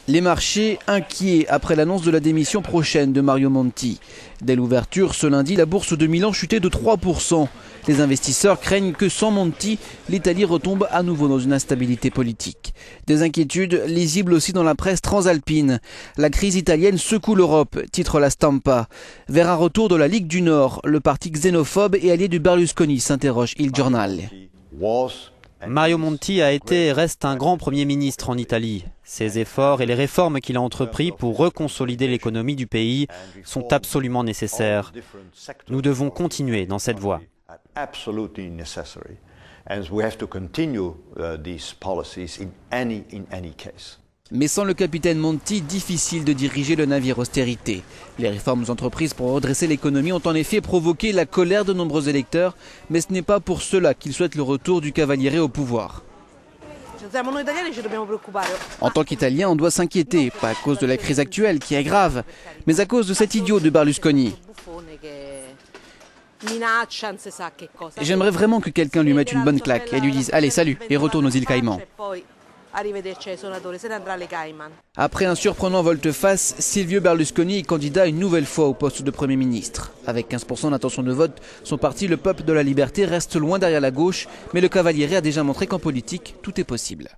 Les marchés inquiets après l'annonce de la démission prochaine de Mario Monti. Dès l'ouverture ce lundi, la bourse de Milan chutait de 3%. Les investisseurs craignent que sans Monti, l'Italie retombe à nouveau dans une instabilité politique. Des inquiétudes lisibles aussi dans la presse transalpine. La crise italienne secoue l'Europe, titre la Stampa. Vers un retour de la Ligue du Nord, le parti xénophobe et allié de Berlusconi, s'interroge Il Giornale. Mario Monti a été et reste un grand Premier ministre en Italie. Ses efforts et les réformes qu'il a entrepris pour reconsolider l'économie du pays sont absolument nécessaires. Nous devons continuer dans cette voie. Mais sans le capitaine Monti, difficile de diriger le navire austérité. Les réformes entreprises pour redresser l'économie ont en effet provoqué la colère de nombreux électeurs, mais ce n'est pas pour cela qu'ils souhaitent le retour du Cavaliere au pouvoir. En tant qu'Italiens, on doit s'inquiéter, pas à cause de la crise actuelle qui est grave, mais à cause de cet idiot de Berlusconi. J'aimerais vraiment que quelqu'un lui mette une bonne claque et lui dise « Allez, salut !» et retourne aux îles Caïmans. Après un surprenant volte-face, Silvio Berlusconi est candidat une nouvelle fois au poste de Premier ministre. Avec 15% d'intention de vote, son parti, le Peuple de la Liberté, reste loin derrière la gauche, mais le Cavaliere a déjà montré qu'en politique, tout est possible.